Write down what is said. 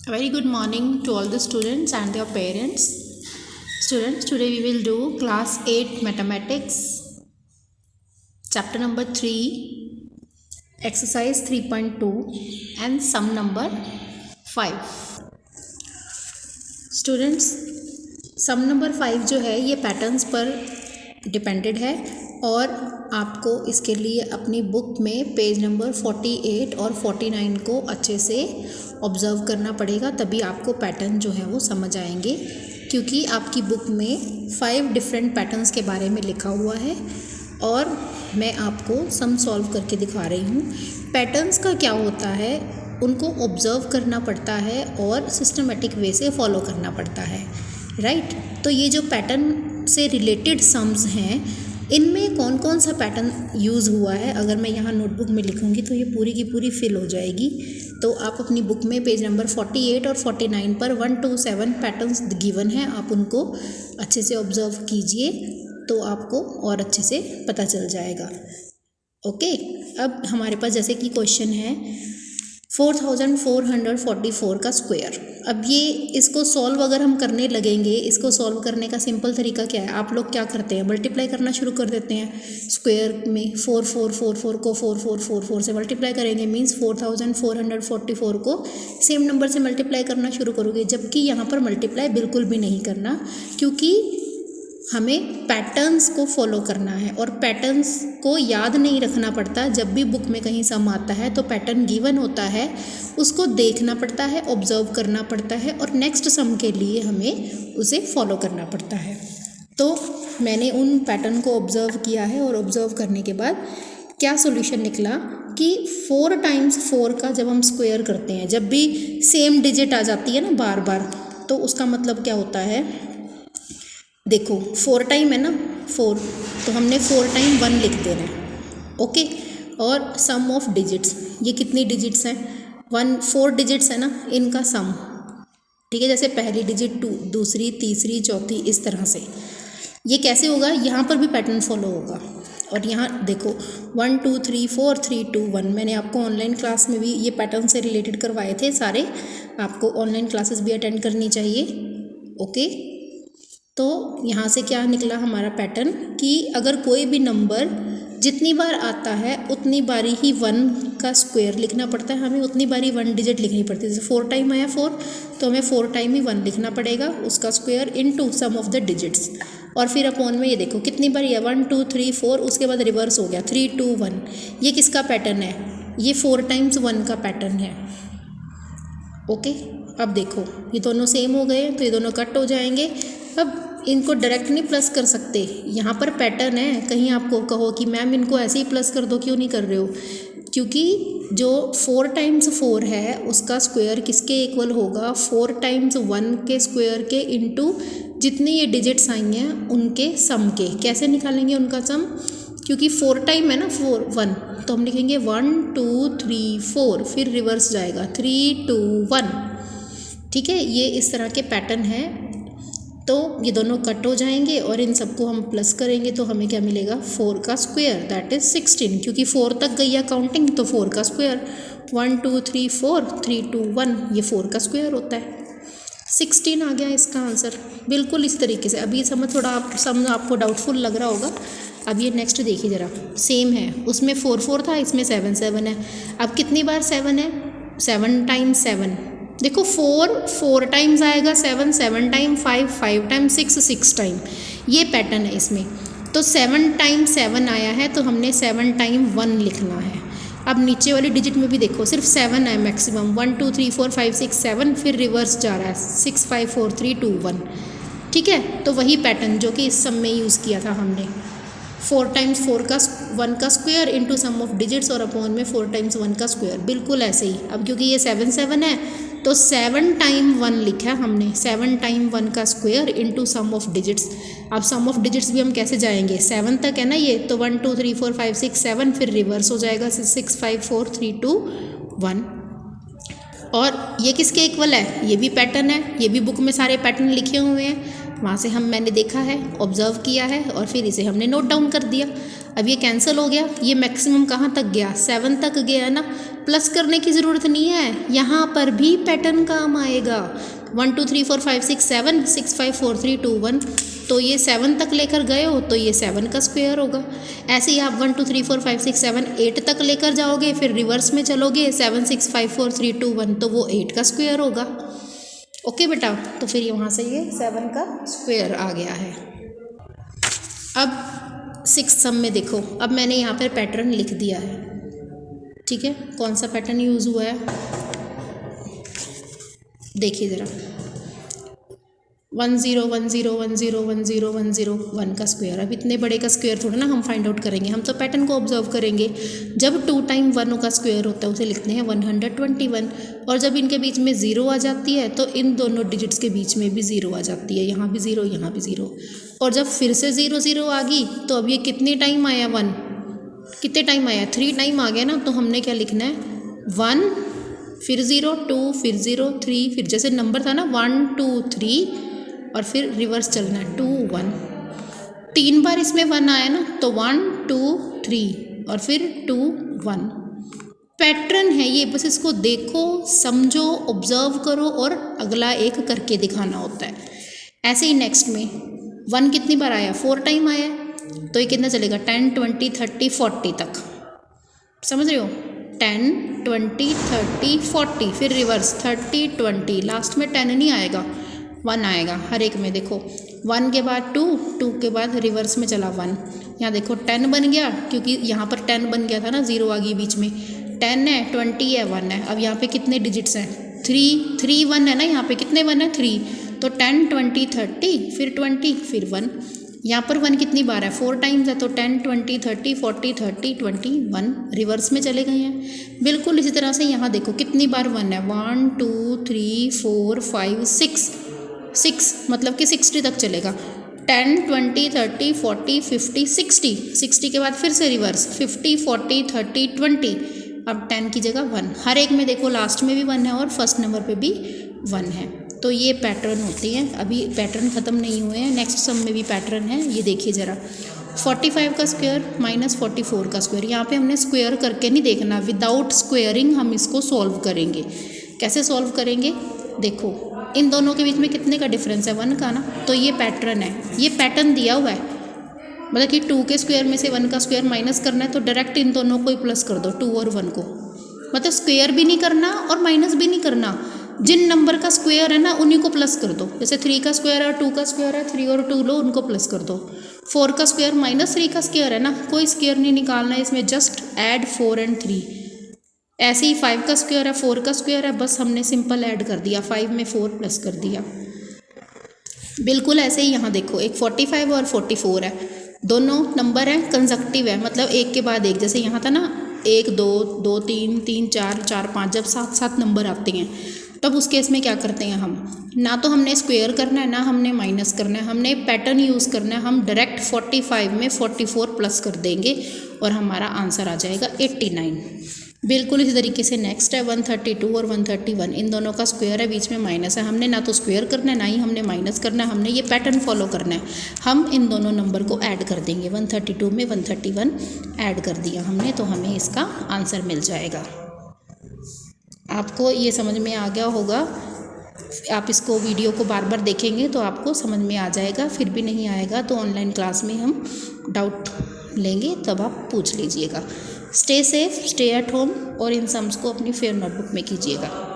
A very good morning to all the students and their parents. Students, today we will do class 8 mathematics, chapter number 3, exercise 3.2 and sum number 5. Students, sum number 5 जो है ये patterns पर depended है और आपको इसके लिए अपनी बुक में पेज नंबर 48 और 49 को अच्छे से ऑब्ज़र्व करना पड़ेगा, तभी आपको पैटर्न जो है वो समझ आएंगे, क्योंकि आपकी बुक में 5 डिफरेंट पैटर्न्स के बारे में लिखा हुआ है और मैं आपको सम सॉल्व करके दिखा रही हूँ। पैटर्न्स का क्या होता है, उनको ऑब्ज़र्व करना पड़ता है और सिस्टमेटिक वे से फॉलो करना पड़ता है, राइट। तो ये जो पैटर्न से रिलेटेड सम्स हैं, इनमें कौन कौन सा पैटर्न यूज़ हुआ है, अगर मैं यहाँ नोटबुक में लिखूँगी तो ये पूरी की पूरी फिल हो जाएगी। तो आप अपनी बुक में पेज नंबर 48 और 49 पर 1 to 7 पैटर्न्स गिवन हैं, आप उनको अच्छे से ऑब्ज़र्व कीजिए तो आपको और अच्छे से पता चल जाएगा। ओके, अब हमारे पास जैसे कि क्वेश्चन है 4444 का स्क्वायर। अब ये इसको सॉल्व अगर हम करने लगेंगे, इसको सॉल्व करने का सिंपल तरीका क्या है, आप लोग क्या करते हैं, मल्टीप्लाई करना शुरू कर देते हैं। स्क्वायर में 4444 को 4444 से मल्टीप्लाई करेंगे, मीन्स 4444 को सेम नंबर से मल्टीप्लाई करना शुरू करोगे, जबकि यहाँ पर मल्टीप्लाई बिल्कुल भी नहीं करना, क्योंकि हमें पैटर्न्स को फॉलो करना है और पैटर्न्स को याद नहीं रखना पड़ता। जब भी बुक में कहीं सम आता है तो पैटर्न गिवन होता है, उसको देखना पड़ता है, ऑब्जर्व करना पड़ता है और नेक्स्ट सम के लिए हमें उसे फॉलो करना पड़ता है। तो मैंने उन पैटर्न को ऑब्जर्व किया है और ऑब्जर्व करने के बाद क्या सॉल्यूशन निकला कि 4 times 4 का जब हम स्क्वायर करते हैं, जब भी सेम डिजिट आ जाती है ना बार बार, तो उसका मतलब क्या होता है, देखो 4 टाइम है ना 4, तो हमने 4 टाइम 1 लिख देना है। ओके, और सम ऑफ डिजिट्स, ये कितनी डिजिट्स हैं, 4 डिजिट्स है ना, इनका सम, ठीक है। जैसे पहली डिजिट 2, दूसरी, तीसरी, चौथी, इस तरह से। ये कैसे होगा, यहाँ पर भी पैटर्न फॉलो होगा। और यहाँ देखो 1 2 3 4 3 2 1, मैंने आपको ऑनलाइन क्लास में भी ये पैटर्न से रिलेटेड करवाए थे सारे, आपको ऑनलाइन क्लासेस भी अटेंड करनी चाहिए। ओके, तो यहाँ से क्या निकला हमारा पैटर्न कि अगर कोई भी नंबर जितनी बार आता है उतनी बारी ही 1 का स्क्वायर लिखना पड़ता है, हमें उतनी बारी 1 डिजिट लिखनी पड़ती है। जैसे 4 टाइम आया 4, तो हमें 4 टाइम ही 1 लिखना पड़ेगा, उसका square into sum of the digits, और फिर अपॉन में ये देखो कितनी बारी है 1 2 3 4, उसके बाद रिवर्स हो गया 3 2 1। ये किसका पैटर्न है, ये 4 times 1 का पैटर्न है। ओके, अब देखो ये दोनों सेम हो गए, तो ये दोनों कट हो जाएंगे। अब इनको डायरेक्ट नहीं प्लस कर सकते, यहाँ पर पैटर्न है, कहीं आपको कहो कि मैम इनको ऐसे ही प्लस कर दो, क्यों नहीं कर रहे हो, क्योंकि जो 4 times 4 है उसका स्क्वायर किसके इक्वल होगा, 4 times 1 के स्क्वायर के इनटू जितनी ये डिजिट्स आई हैं उनके सम के। कैसे निकालेंगे उनका सम, क्योंकि 4 टाइम है ना 4 1, तो हम लिखेंगे 1 2 3 4, फिर रिवर्स जाएगा 3 2 1, ठीक है। ये इस तरह के पैटर्न है, तो ये दोनों कट हो जाएंगे और इन सबको हम प्लस करेंगे तो हमें क्या मिलेगा, 4 का स्क्वायर, दैट इज़ 16, क्योंकि 4 तक गई है काउंटिंग, तो 4 का स्क्वायर 1 2 3 4 3 2 1, ये 4 का स्क्वायर होता है, 16 आ गया इसका आंसर। बिल्कुल इस तरीके से। अभी समझ थोड़ा सम आपको डाउटफुल लग रहा होगा। अब ये नेक्स्ट देखिए ज़रा, सेम है, उसमें 4 4 था, इसमें 7 7 है। अब कितनी बार 7 है, 7 times 7, देखो 4 टाइम्स आएगा, 7 टाइम 5 टाइम 6 टाइम, ये पैटर्न है इसमें। तो 7 times 7 आया है, तो हमने 7 टाइम 1 लिखना है। अब नीचे वाली डिजिट में भी देखो सिर्फ 7 है मैक्सिमम, 1 2 3 4 5 6 7, फिर रिवर्स जा रहा है 6 5 4 3 2 1, ठीक है। तो वही पैटर्न जो कि इस सम में यूज़ किया था हमने, 4 times 4 का 1 का square into sum of digits और अपॉन में 4 times 1 का स्क्वायर, बिल्कुल ऐसे ही। अब क्योंकि ये 7 7 है, तो 7 टाइम 1 लिखा हमने, 7 टाइम 1 का square into sum of digits. अब सम ऑफ डिजिट्स भी हम कैसे जाएंगे, 7 तक है ना ये, तो 1 2 3 4 5 6 7, फिर रिवर्स हो जाएगा 6 5 4 3 2 1। और ये किसके इक्वल है, ये भी पैटर्न है, ये भी बुक में सारे पैटर्न लिखे हुए हैं, वहाँ से मैंने देखा है, ऑब्जर्व किया है और फिर इसे हमने नोट डाउन कर दिया। अब ये कैंसिल हो गया, ये मैक्सिमम कहाँ तक गया, 7 तक गया ना। प्लस करने की ज़रूरत नहीं है, यहाँ पर भी पैटर्न काम आएगा। 1 2 3 4 5 6 7 6 5 4 3 2 1, तो ये 7 तक लेकर गए हो तो ये 7 का स्क्वायर होगा। ऐसे ही आप 1 2 3 4 5 6 7 8 तक लेकर जाओगे, फिर रिवर्स में चलोगे 7 6 5 4 3 2 1, तो वो 8 का स्क्वायर होगा। ओके बेटा, तो फिर वहाँ से ये 7 का स्क्वायर आ गया है। अब 6 सम में देखो, अब मैंने यहाँ पर पैटर्न लिख दिया है, ठीक है। कौन सा पैटर्न यूज़ हुआ है देखिए ज़रा, 1 0 1 0 1 0 1 0 1 0 1 का स्क्वायर। अब इतने बड़े का स्क्वायर थोड़ा ना हम फाइंड आउट करेंगे, हम तो पैटर्न को ऑब्जर्व करेंगे। जब 2 टाइम 1 का स्क्वायर होता है उसे लिखते हैं 121, और जब इनके बीच में 0 आ जाती है तो इन दोनों डिजिट्स के बीच में भी 0 आ जाती है, यहाँ भी 0 यहाँ भी 0। और जब फिर से 0 0 आ गई तो अब ये कितने टाइम आया, 1 कितने टाइम आया, 3 टाइम आ गया ना। तो हमने क्या लिखना है, 1 फिर 0 2 फिर 0 3, फिर जैसे नंबर था ना 1 2 3 और फिर रिवर्स चलना है 2 1। 3 बार इसमें 1 आया ना, तो 1 2 3 और फिर 2 1। पैटर्न है ये, बस इसको देखो, समझो, ऑब्जर्व करो और अगला एक करके दिखाना होता है। ऐसे ही नेक्स्ट में 1 कितनी बार आया, 4 टाइम आया, तो ये कितना चलेगा 10 20 30 40 तक, समझ रहे हो, 10 20 30 40, फिर रिवर्स 30 20, लास्ट में 10 नहीं आएगा, 1 आएगा हर एक में। देखो 1 के बाद 2 2 के बाद रिवर्स में चला 1, यहाँ देखो 10 बन गया, क्योंकि यहाँ पर 10 बन गया था ना, 0 आ गई बीच में, 10 है 20 है 1 है। अब यहाँ पे कितने डिजिट्स हैं, 3 3 1 है ना, यहाँ पे कितने 1 है 3, तो 10 20 30 फिर 20 फिर 1। यहाँ पर 1 कितनी बार है, 4 टाइम्स है, तो 10 20 30 40 30 20 1, रिवर्स में चले गए हैं। बिल्कुल इसी तरह से यहाँ देखो कितनी बार 1 है, 1 2 3 4 5 6 मतलब कि 60 तक चलेगा, 10 20 30 40 50 60, 60 के बाद फिर से रिवर्स 50 40 30 20, अब 10 की जगह 1, हर एक में देखो लास्ट में भी 1 है और फर्स्ट नंबर पे भी 1 है। तो ये पैटर्न होती हैं, अभी पैटर्न ख़त्म नहीं हुए हैं, नेक्स्ट सम में भी पैटर्न है। ये देखिए ज़रा, 45 का स्क्वायर माइनस 44 का स्क्वायर, यहाँ पे हमने स्क्वायर करके नहीं देखना, विदाउट स्क्वायरिंग हम इसको सॉल्व करेंगे। कैसे सॉल्व करेंगे, देखो इन दोनों के बीच में कितने का डिफरेंस है, 1 का ना, तो ये पैटर्न है, ये पैटर्न दिया हुआ है, मतलब कि 2 के स्क्वायर में से 1 का स्क्वायर माइनस करना है, तो डायरेक्ट इन दोनों को ही प्लस कर दो, 2 और 1 को, मतलब स्क्वायर भी नहीं करना और माइनस भी नहीं करना, जिन नंबर का स्क्वायर है ना उन्हीं को प्लस कर दो। जैसे 3 का स्क्वायर है, 2 का स्क्वायर है, 3 और 2 लो, उनको प्लस कर दो। 4 का स्क्वायर माइनस 3 का स्क्वायर है ना, कोई स्क्वायर नहीं निकालना है इसमें, जस्ट ऐड 4 एंड 3। ऐसे ही 5 का स्क्वायर है, 4 का स्क्वायर है, बस हमने सिंपल ऐड कर दिया, 5 में 4 प्लस कर दिया। बिल्कुल ऐसे ही यहाँ देखो, एक 45 और 44 है, दोनों नंबर हैं कंसेक्टिव है, मतलब एक के बाद एक, जैसे यहाँ था ना 1 2 2 3 3 4 4 5, जब 7 7 नंबर आते हैं तब उस केस में क्या करते हैं हम, ना तो हमने स्क्वायर करना है ना हमने माइनस करना है, हमने पैटर्न यूज़ करना है, हम डायरेक्ट 45 में 44 प्लस कर देंगे और हमारा आंसर आ जाएगा 89। बिल्कुल इसी तरीके से नेक्स्ट है 132 और 131, इन दोनों का स्क्वायर है, बीच में माइनस है, हमने ना तो स्क्वायर करना है ना ही हमने माइनस करना है, हमने ये पैटर्न फॉलो करना है, हम इन दोनों नंबर को ऐड कर देंगे, 132 में 131 ऐड कर दिया हमने, तो हमें इसका आंसर मिल जाएगा। आपको ये समझ में आ गया होगा, आप इसको वीडियो को बार बार देखेंगे तो आपको समझ में आ जाएगा, फिर भी नहीं आएगा तो ऑनलाइन क्लास में हम डाउट लेंगे, तब आप पूछ लीजिएगा। Stay safe, stay at home और इन सम्स को अपनी फेयर नोटबुक में कीजिएगा।